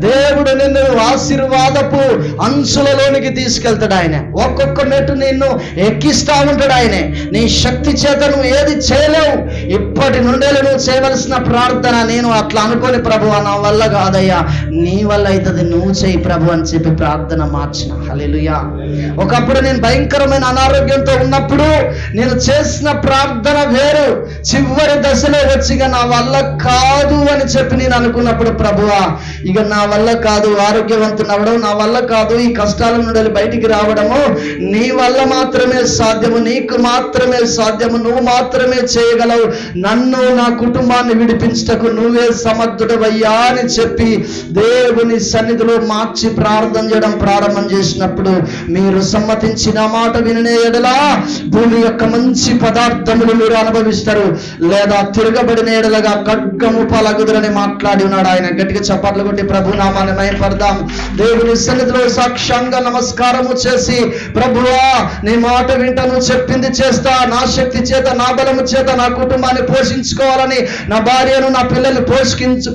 దేవుడు నిన్ను ఆశీర్వాదపు అంచులలోనికి తీసుకెళ్తాడు. ఆయన ఒక్కొక్క మెట్టు నిన్ను ఎక్కిస్తా ఉంటాడు. ఆయనే నీ శక్తి చేత నువ్వు ఏది చేయలేవు. ఇప్పటి నుండే నువ్వు చేయవలసిన ప్రార్థన, నేను అట్లా అనుకోని ప్రభువా నా వల్ల కాదయ్యా, నీ వల్ల అవుతుంది, నువ్వు చేయి ప్రభు అని చెప్పి ప్రార్థన మార్చిన. హల్లెలూయా. ఒకప్పుడు నేను భయంకరమైన అనారోగ్యంతో ఉన్నప్పుడు నేను చేసిన ప్రార్థన వేరు. చివరి దశలో వచ్చిగా నా వల్ల కాదు అని చెప్పి నేను అనుకున్నప్పుడు, ప్రభువా ఇక నా వల్ల కాదు, ఆరోగ్యవంతునవడం నా వల్ల కాదు, ఈ కష్టాల నుండి బయటికి రావడము నీ వల్ల మాత్రమే సాధ్యము, నీకు మాత్రమే సాధ్యము, నువ్వు మాత్రమే చేయగలవు, నన్ను నా కుటుంబాన్ని విడిపించటకు నువ్వే సమర్థుడవయ్యా అని చెప్పి దేవుని సన్నిధిలో మార్చి ప్రార్థన చేయడం ప్రారంభం చేసినప్పుడు, మీరు సమ్మతించిన మాట వినే ఎడలా భూమి యొక్క మంచి పదార్థములు మీరు అనుభవిస్తారు, లేదా తిరగబడిన ఎడలగా ఖడ్గము పలగుదురని మాట్లాడి ఉన్నాడు ఆయన. గట్టిగా చప్పట్లు కొట్టి ప్రభు నామాన్ని మహిమపడదాం. దేవుని సన్నిధిలో సాక్ష్యంగా నమస్కారము చేసి, ప్రభువా నీ మాట వింటాను, చెప్పింది చేస్తా, నా శక్తి చేత నా బలము చేత నా కుటుంబాన్ని పోషించుకోవాలని, నా భార్యను నా పిల్లల్ని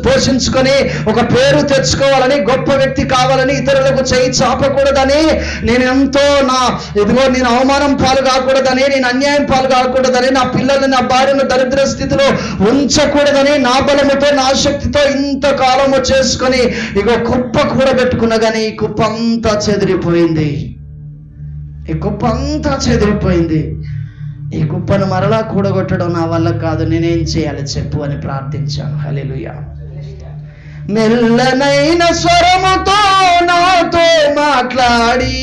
పోషించుకొని ఒక పేరు తెచ్చుకోవాలని, గొప్ప వ్యక్తి కావాలని, ఇతరులకు చేయి చాపకూడదని, నేను ఎంతో నేను అవమానం పాలు కాకూడదని, నేను అన్యాయం పాలు కాకూడదని, నా పిల్లల్ని నా భార్యను దరిద్ర స్థితిలో ఉంచకూడదని, నా బలముతో నా శక్తితో ఇంతకాలము చేసుకొని ఇక కుప్ప కూడబెట్టుకున్నా కానీ ఈ కుప్ప అంతా చెదిరిపోయింది. ఈ కుప్ప అంతా చెదిరిపోయింది. ఈ కుప్పను మరలా కూడగొట్టడం నా వల్ల కాదు, నేనేం చేయాలి చెప్పు అని ప్రార్థించాను. హల్లెలూయా. మెల్లనైన స్వరముతో నాతో మాట్లాడి,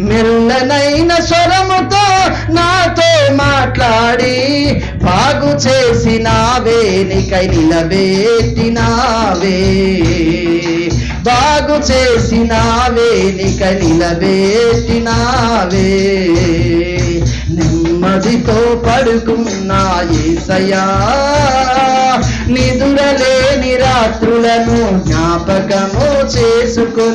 మెల్లనైన స్వరముతో నాతో మాట్లాడి, బాగు చేసినావే నీకై నిలబెట్టినావే, బాగు చేసినావే నీకై నిలబెట్టినావే, నెమ్మదితో పడుకున్నా యేసయ్యా, నిదురలేని రాత్రులను జ్ఞాపకము చేసుకొని